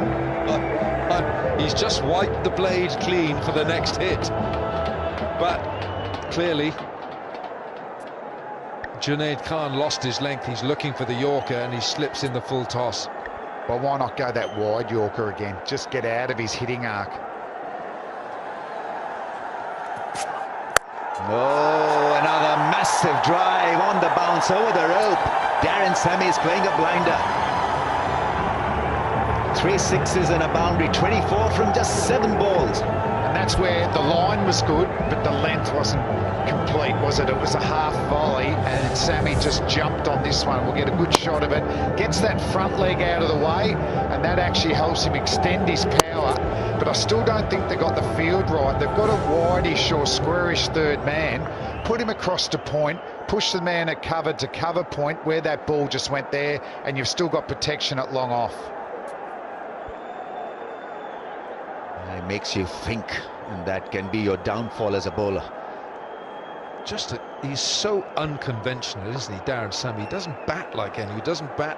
one. He's just wiped the blade clean for the next hit. But clearly, Junaid Khan lost his length. He's looking for the Yorker and he slips in the full toss. But why not go that wide Yorker again? Just get out of his hitting arc. Oh, another massive drive on the bounce over the rope. Darren Sammy is playing a blinder. 3 sixes and a boundary, 24 from just 7 balls. And that's where the line was good, but the length wasn't complete, was it? It was a half volley, and Sammy just jumped on this one. We'll get a good shot of it. Gets that front leg out of the way, and that actually helps him extend his power. But I still don't think they got the field right. They've got a wide-ish or squarish third man, put him across to point, push the man at cover to cover point where that ball just went there, and you've still got protection at long off. It makes you think, and that can be your downfall as a bowler. He's so unconventional, isn't he, Darren Sammy? He doesn't bat like any. He doesn't bat.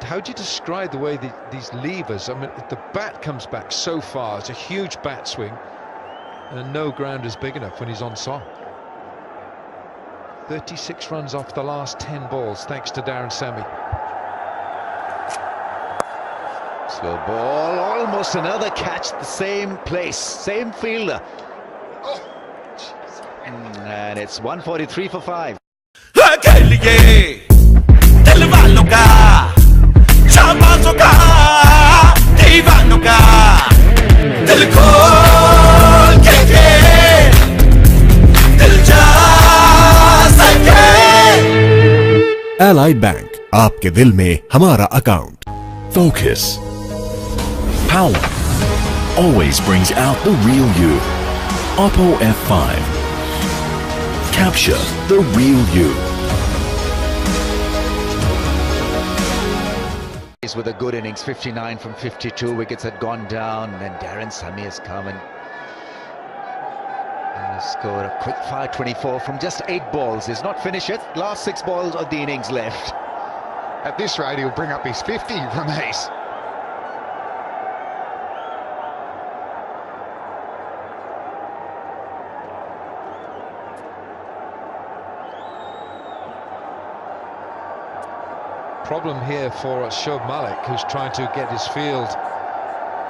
How do you describe the way these levers? I mean, the bat comes back so far. It's a huge bat swing, and no ground is big enough when he's on song. 36 runs off the last 10 balls, thanks to Darren Sammy. Slow ball, almost another catch, the same place, same fielder. And it's 143 for 5. Allied Bank, आपके दिल में हमारा account. Focus. Power always brings out the real you. Oppo F5. Capture the real you. He's with a good innings, 59 from 52. Wickets had gone down, and then Darren Sammy has come and scored a quick fire 24 from just 8 balls. He's not finished yet. Last 6 balls of the innings left. At this rate, he'll bring up his 50 from these. Problem here for Shoaib Malik, who's trying to get his field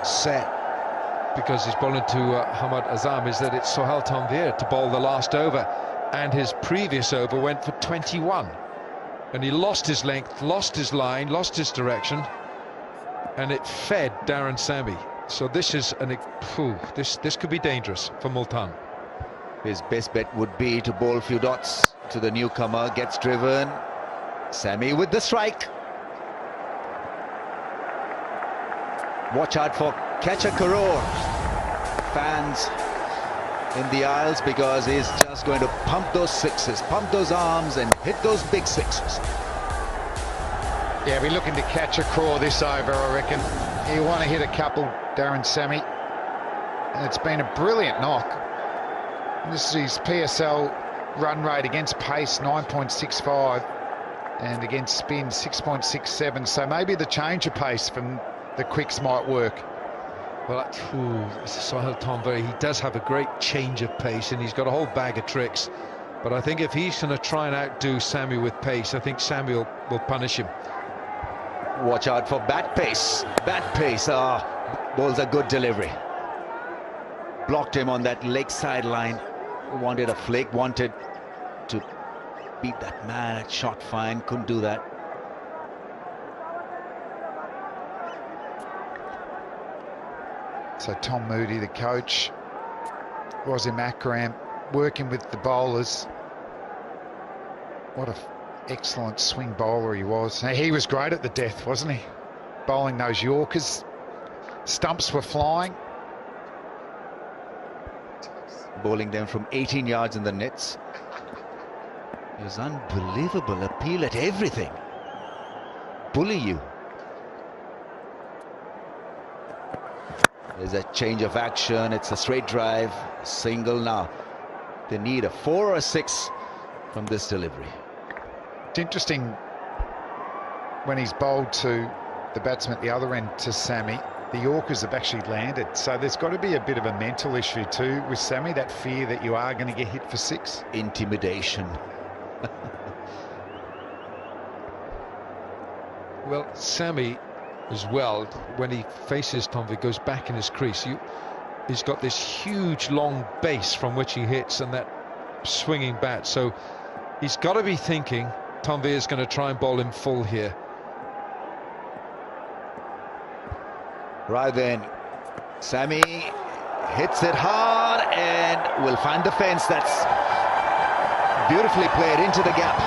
set because he's bowling to Hamad Azam, is that it's Sohail Tanvir to bowl the last over, and his previous over went for 21, and he lost his length, lost his line, lost his direction, and it fed Darren Sammy. So this is this could be dangerous for Multan. His best bet would be to bowl a few dots to the newcomer. Gets driven. Sammy with the strike. Watch out for Catcher Karor. Fans in the aisles, because he's just going to pump those sixes, pump those arms and hit those big sixes. Yeah, we're looking to catch a craw this over, I reckon. You want to hit a couple, Darren Sammy. And it's been a brilliant knock. This is his PSL run rate against pace, 9.65. And against spin, 6.67. So maybe the change of pace from the quicks might work. Well, Sohail Tanvir, he does have a great change of pace, and he's got a whole bag of tricks. But I think if he's going to try and outdo Sammy with pace, I think Sammy will punish him. Watch out for bat pace. Bat pace. Bowls a good delivery. Blocked him on that leg sideline. Wanted a flick, wanted to beat that man at shot fine, couldn't do that. So Tom Moody, the coach, Wasim Akram, working with the bowlers. What an excellent swing bowler he was. He was great at the death, wasn't he? Bowling those Yorkers. Stumps were flying. Bowling them from 18 yards in the nets. It was unbelievable appeal at everything. Bully you. There's a change of action. It's a straight drive, single now. They need a 4 or a 6 from this delivery. It's interesting when he's bowled to the batsman at the other end to Sammy. The Yorkers have actually landed, so there's got to be a bit of a mental issue too with Sammy, that fear that you are going to get hit for 6. Intimidation. Well, Sammy as well, when he faces Tonvi, goes back in his crease. He's got this huge long base from which he hits and that swinging bat, so he's got to be thinking Tonvi is going to try and bowl him full here. Right then, Sammy hits it hard and will find the fence. That's beautifully played into the gap.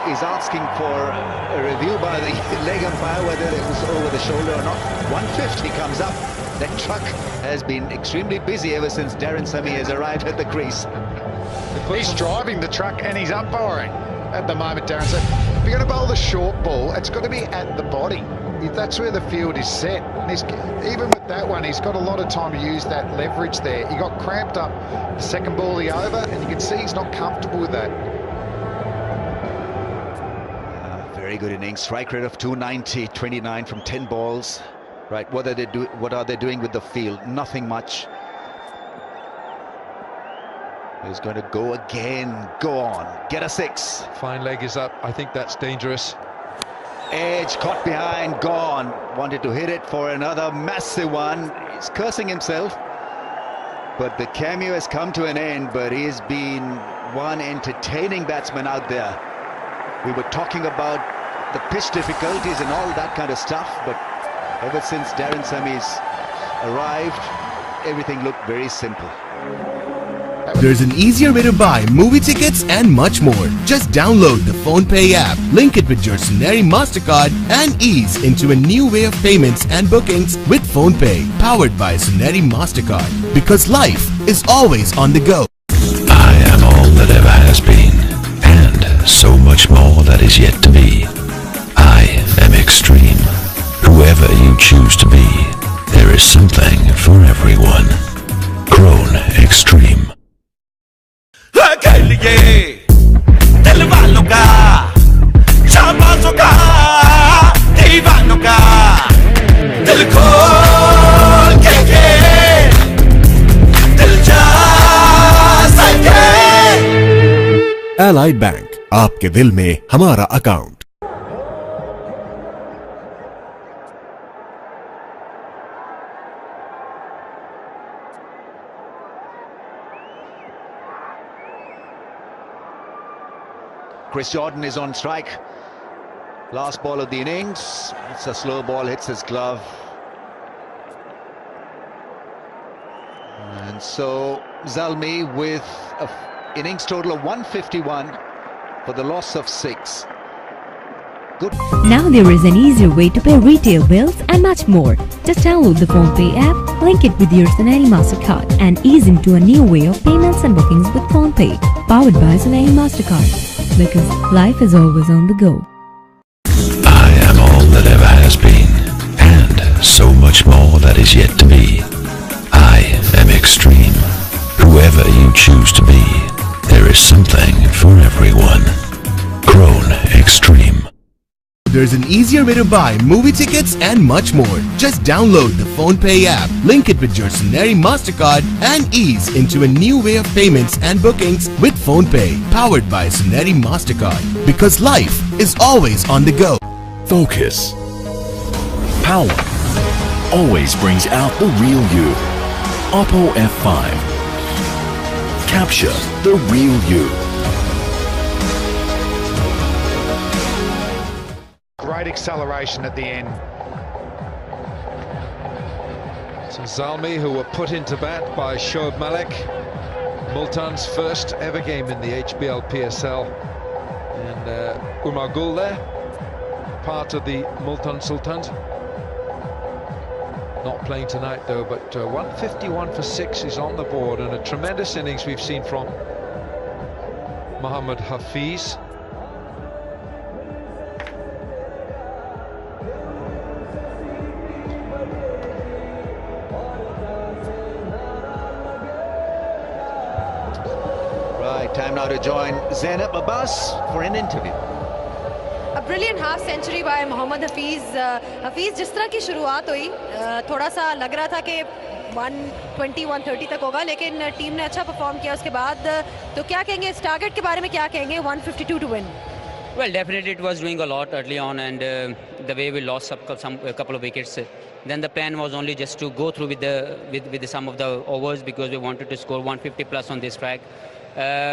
He's asking for a review by the leg umpire whether it was over the shoulder or not. 150 comes up. That truck has been extremely busy ever since Darren Sammy has arrived at the crease. He's driving the truck and he's umpiring at the moment, Darren. So if you're going to bowl the short ball, it's got to be at the body. That's where the field is set. And even with that one, he's got a lot of time to use that leverage there. He got cramped up the second ball he over, and you can see he's not comfortable with that. Very good innings. Strike rate of 290, 29 from 10 balls. Right, what are they doing with the field? Nothing much. He's going to go again. Go on. Get a 6. Fine leg is up. I think that's dangerous. Edge caught behind, gone. Wanted to hit it for another massive one. He's cursing himself. But the cameo has come to an end, but he's been one entertaining batsman out there. We were talking about the pitch difficulties and all that kind of stuff, but ever since Darren Sammy's arrived, everything looked very simple. There's an easier way to buy movie tickets and much more. Just download the PhonePe app, link it with your Suneri MasterCard and ease into a new way of payments and bookings with PhonePe, powered by Suneri MasterCard. Because life is always on the go. I am all that ever has been, and so much more that is yet to be. I am extreme. Whoever you choose to be, there is something for everyone. Grown Extreme. Allied Bank, आपके दिल में हमारा account. Chris Jordan is on strike. Last ball of the innings. It's a slow ball, hits his glove. And so Zalmi with an innings total of 151 for the loss of 6. Good. Now there is an easier way to pay retail bills and much more. Just download the PhonePe app, link it with your Suneri MasterCard and ease into a new way of payments and bookings with PhonePe, powered by Suneri MasterCard. Because life is always on the go. I am all that ever has been, and so much more that is yet to be. I am extreme. Whoever you choose to be, there is something for everyone. Grown Extreme. There's an easier way to buy movie tickets and much more. Just download the PhonePe app, link it with your Suneri MasterCard and ease into a new way of payments and bookings with PhonePe, powered by Suneri MasterCard. Because life is always on the go. Focus. Power always brings out the real you. Oppo F5. Capture the real you. Great acceleration at the end. So Zalmi, who were put into bat by Shoaib Malik, Multan's first ever game in the HBL PSL, and Umar Gul there, part of the Multan Sultans. Not playing tonight though, but 151 for 6 is on the board, and a tremendous innings we've seen from Mohammad Hafiz. Time now to join Zainab Abbas for an interview. A brilliant half-century by Mohammad Hafiz. Hafeez, जिस तरह की शुरुआत हुई, थोड़ा सा लग रहा था कि 120 130 तक होगा, लेकिन टीम ने अच्छा परफॉर्म किया उसके बाद। तो क्या कहेंगे इस टारगेट के बारे में, क्या कहेंगे 152 to win? Well, definitely it was doing a lot early on, and the way we lost a couple of wickets, then the plan was only just to go through with some of the overs, because we wanted to score 150 plus on this track.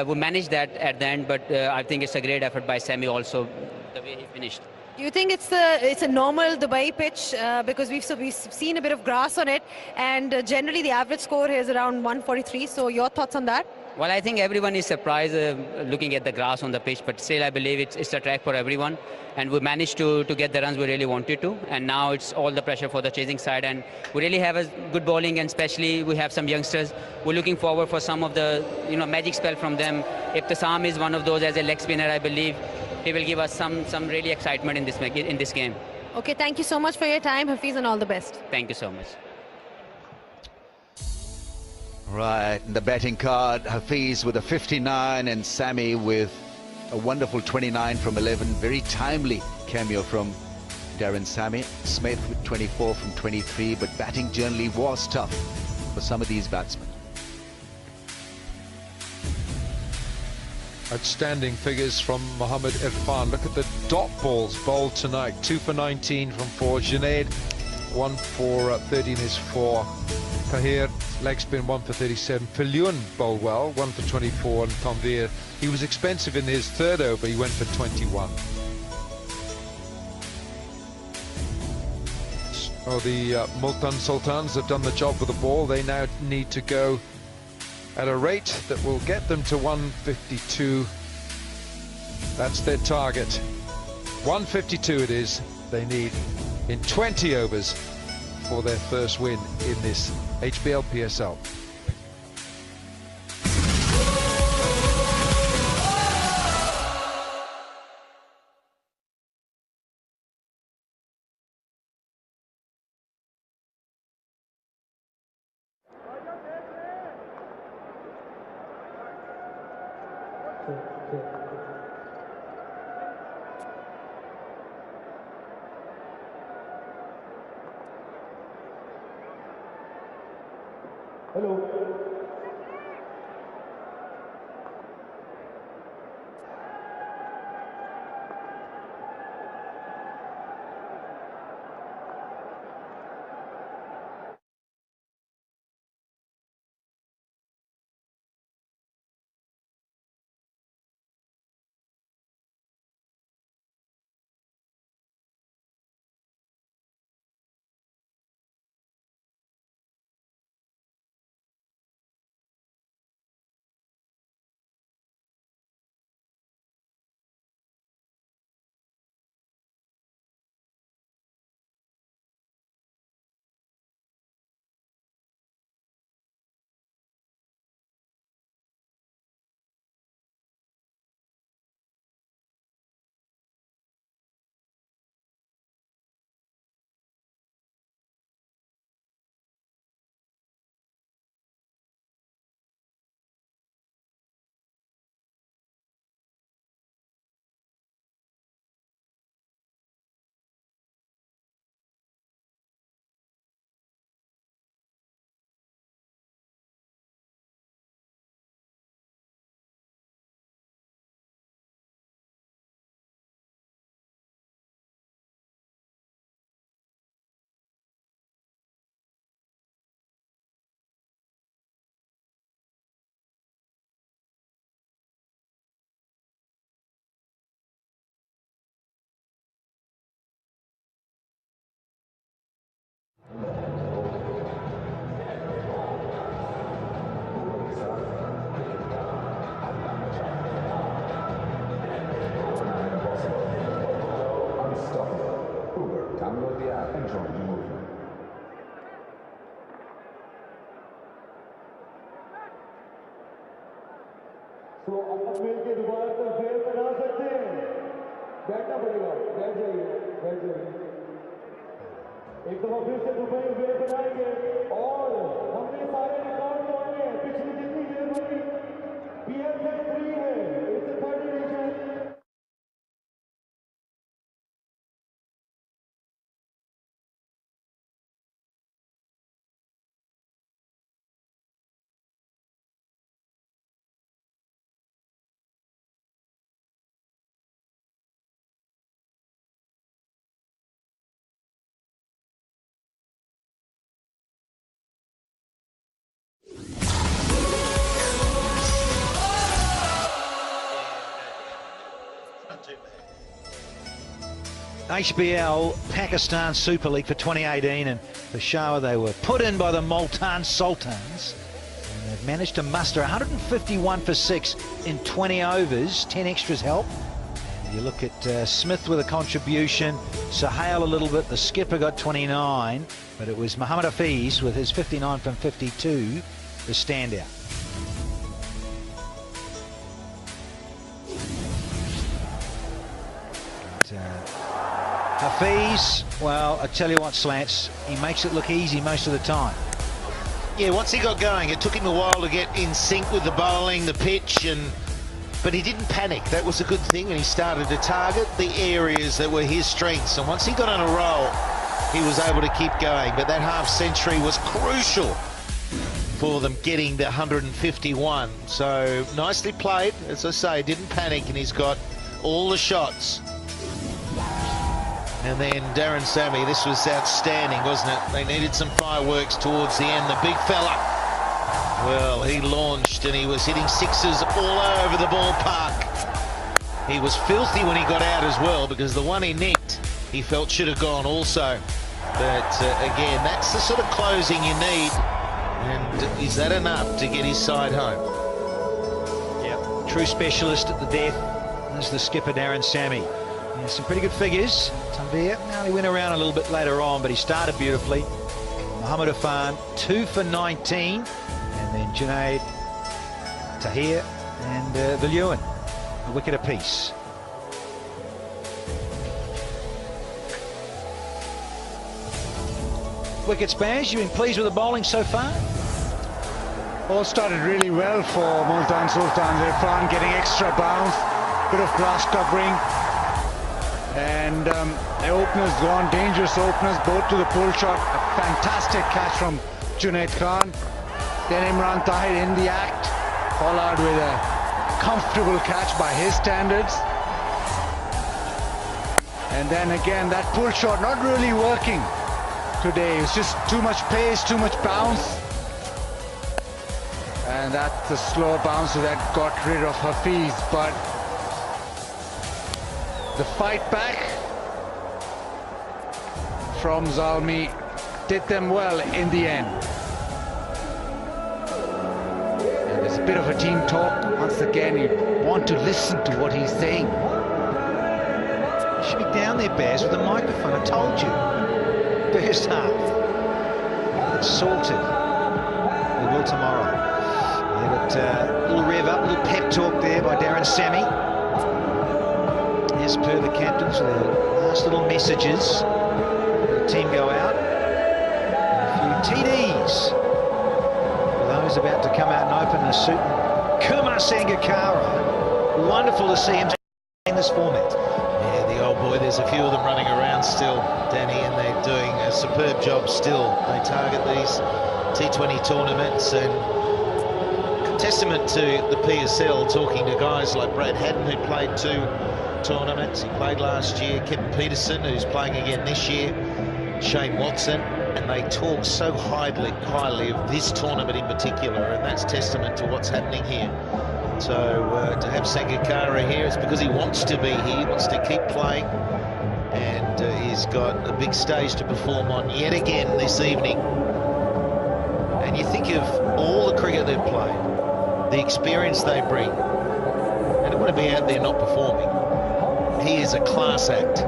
We managed that at the end, but I think it's a great effort by Sammy also, the way he finished. Do you think it's a normal Dubai pitch, because we've seen a bit of grass on it, and generally the average score is around 143? So your thoughts on that? Well, I think everyone is surprised looking at the grass on the pitch, but still I believe it's a track for everyone, and we managed to get the runs we really wanted to, and now it's all the pressure for the chasing side, and we really have a good bowling, and especially we have some youngsters. We're looking forward for some of the magic spell from them. If Tasam is one of those as a leg spinner, I believe he will give us some really excitement in this game. Okay, thank you so much for your time, Hafiz, and all the best. Thank you so much. Right, the batting card, Hafiz with a 59 and Sammy with a wonderful 29 from 11. Very timely cameo from Darren Sammy. Smith with 24 from 23, but batting generally was tough for some of these batsmen. Outstanding figures from Mohammad Irfan. Look at the dot balls bowled tonight. 2 for 19 from 4. Junaid, 1 for 13 is 4. Tahir, leg spin, 1 for 37. Falyun bowled well, 1 for 24. And Tanvir, he was expensive in his third over, he went for 21. So the Multan Sultans have done the job with the ball. They now need to go at a rate that will get them to 152. That's their target. 152 it is they need in 20 overs for their first win in this HBL PSL. Hello. तो अब मिल के दोबारा तो फेर बना सकते हैं, बैठना पड़ेगा, बैठ जाइए, बैठ जाइए। एक दफा फिर से दुबई फेर बनाएंगे और हमने सारे रिकॉर्ड तोड़ने हैं। पिछली जितनी गेम हुई PSL 3 है, it's third edition. HBL Pakistan Super League for 2018, and Peshawar, they were put in by the Multan Sultans, and they've managed to muster 151 for 6 in 20 overs, 10 extras help. And you look at Smith with a contribution, Sohail a little bit, the skipper got 29, but it was Mohammad Hafiz with his 59 from 52 the standout. Hafiz, well, I tell you what, Slants, he makes it look easy most of the time. Yeah, once he got going, it took him a while to get in sync with the bowling, the pitch, but he didn't panic. That was a good thing, and he started to target the areas that were his strengths. And once he got on a roll, he was able to keep going. But that half century was crucial for them getting the 151. So nicely played, as I say, didn't panic, and he's got all the shots. And then Darren Sammy, this was outstanding, wasn't it? They needed some fireworks towards the end. The big fella, well, he launched and he was hitting sixes all over the ballpark. He was filthy when he got out as well, because the one he nicked, he felt should have gone also. But again, that's the sort of closing you need. And is that enough to get his side home? Yep, true specialist at the death. There's the skipper, Darren Sammy. Yeah, some pretty good figures. Tanvir, now he went around a little bit later on, but he started beautifully. Mohammad Afan, 2 for 19. And then Junaid, Tahir and Villuin, a wicket apiece. Wickets, Baz, you've been pleased with the bowling so far? All started really well for Multan Sultans. Irfan getting extra bounce, bit of grass covering. And the openers gone, dangerous openers, both to the pull shot. A fantastic catch from Junaid Khan. Then Imran Tahir in the act, followed with a comfortable catch by his standards. And then again, that pull shot not really working today. It's just too much pace, too much bounce. And that's the slow bouncer that got rid of Hafiz. But the fight back from Zalmi did them well in the end. And there's a bit of a team talk. Once again, you want to listen to what he's saying. You should be down there, Baz, with a microphone. I told you. First half. It's sorted. We will tomorrow. They got a little rev up, a little pep talk there by Darren Sammy. As per the captains, their last little messages. The team go out. A few TDs for those about to come out and open a suit. Kumar Sangakkara, wonderful to see him in this format. Yeah, the old boy, there's a few of them running around still, Danny, and they're doing a superb job still. They target these T20 tournaments, and testament to the PSL, talking to guys like Brad Haddon, who played 2 tournaments. He played last year, Kevin Peterson, who's playing again this year, Shane Watson, and they talk so highly of this tournament in particular, and that's testament to what's happening here. So to have Sangakkara here, it's because he wants to be here, he wants to keep playing, and he's got a big stage to perform on yet again this evening. And you think of all the cricket they've played, the experience they bring, and they want to be out there not performing. He is a class act.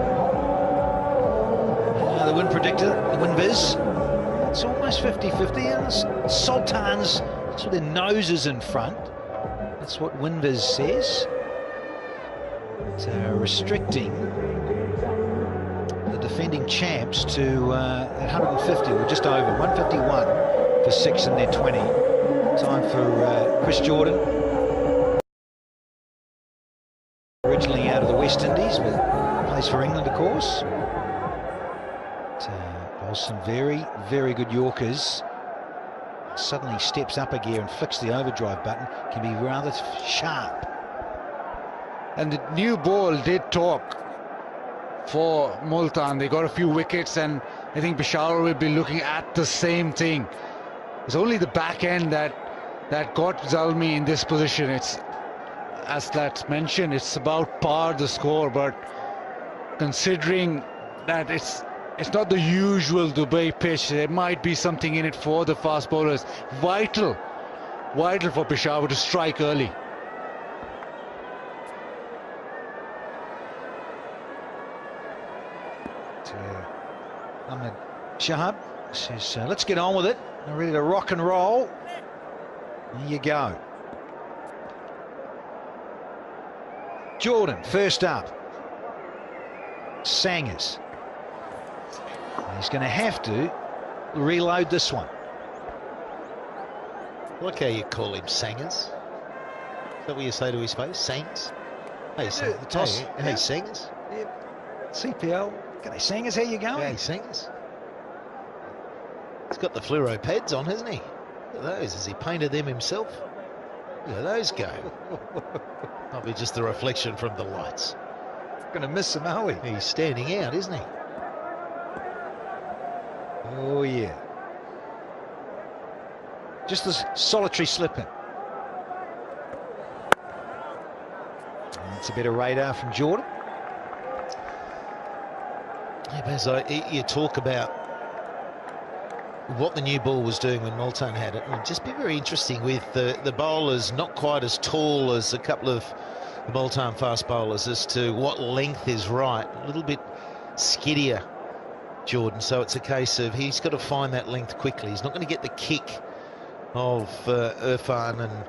The win predictor, the win viz, it's almost 50-50. The Sultans, that's with their noses in front. That's what WinViz says. It's restricting the defending champs to 150, or just over 151 for 6 in their 20. Time for Chris Jordan, originally out of the West Indies, but plays for England, of course. Bowls some very, very good Yorkers. Suddenly steps up a gear and flicks the overdrive button. Can be rather sharp. And the new ball did talk for Multan. They got a few wickets, and I think Peshawar will be looking at the same thing. It's only the back end that got Zalmi in this position. It's, as Slats mentioned, it's about par the score, but considering that it's not the usual Dubai pitch. There might be something in it for the fast bowlers. Vital for Peshawar to strike early. Ahmed Shahab says, let's get on with it. We're ready to rock and roll. There you go. Jordan, first up. Sangers. He's going to have to reload this one. Look how you call him Sangers. Is that what you say to his face? Sangs? Hey, The toss. Hey, Sangers. Yeah. CPL. G'day, Sangers. How you going? Hey, Sangers. He's got the fluoro pads on, hasn't he? Look at those. Has he painted them himself? Look at those go. Might be just the reflection from the lights. Going to miss him, are we? He's standing out, isn't he? Oh, yeah. Just this solitary slipping. That's a bit of radar from Jordan. Yeah, Baz, you talk about what the new ball was doing when Multan had it. It'd just be very interesting with the bowlers not quite as tall as a couple of the Multan fast bowlers as to what length is right. A little bit skiddier, Jordan. So it's a case of he's got to find that length quickly. He's not going to get the kick of Irfan and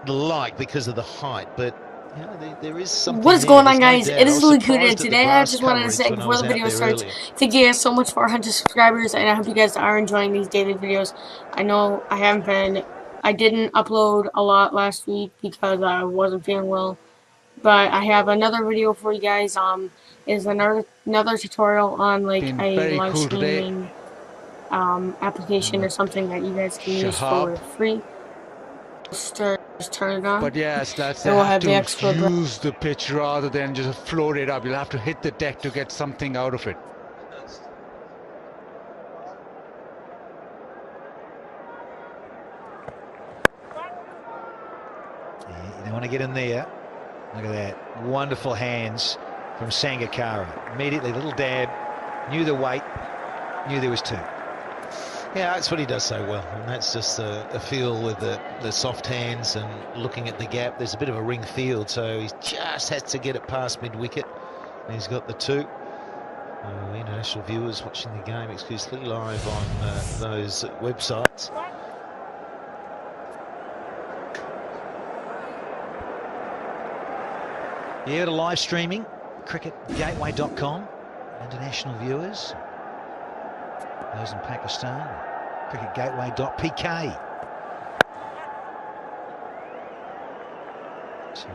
the like because of the height, but you know, there is something. What's there. going on, There's guys? no It is doubt. really I was good, and surprised at the today I grass just wanted to coverage say when I before was the out video there starts, earlier. thank you guys so much for 100 subscribers, and I hope you guys are enjoying these daily videos. I know I didn't upload a lot last week because I wasn't feeling well, but I have another video for you guys. Is another tutorial on like a live cool streaming application or something that you guys can use for free. Just turn it on. But yes, that's It will have the to extra use the pitch rather than just float it up. You'll have to hit the deck to get something out of it. Yeah, you don't want to get in there. Look at that. Wonderful hands from Sangakkara. Immediately, little dab. Knew the weight. Knew there was two. Yeah, that's what he does so well, and that's just a feel with the soft hands and looking at the gap. There's a bit of a ring field, so he just has to get it past mid-wicket. And he's got the two. International viewers watching the game exclusively live on those websites. Yeah, to live streaming, cricketgateway.com, international viewers. Those in Pakistan, cricketgateway.pk. So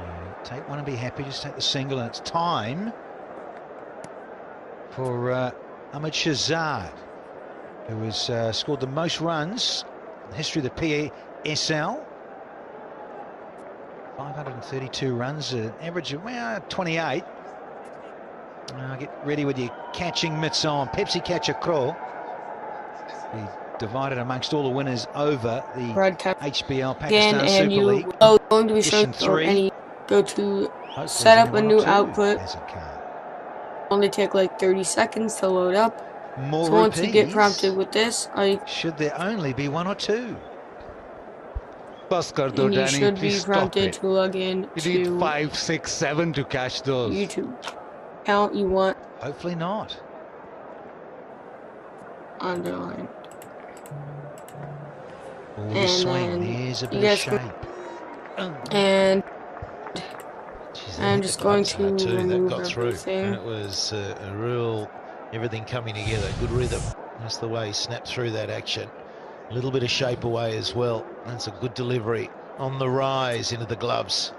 take one and be happy, just take the single, and it's time for Ahmed Shahzad, who has scored the most runs in the history of the PSL. 532 runs, an average of 28. Get ready with your catching mitts on. Pepsi Catcher Crow. Be divided amongst all the winners over the broadcast HBL Pakistan and Super League. you are going to be showing Edition 3. go to set up a new output. As it can. Only take like 30 seconds to load up. More So once you get rupees. prompted with this, Should there only be one or two? Bus kar do, and you Danny, should be please stop prompted it. to log in You need to 5, 6, 7 to catch those. YouTube account you want Hopefully not. underlined. All And the swing. then There's a you bit of guys shape. And Jeez, I'm just going to that remove got through. everything. It was a real everything coming together, good rhythm. That's the way he snapped through that action. A little bit of shape away as well. That's a good delivery on the rise into the gloves.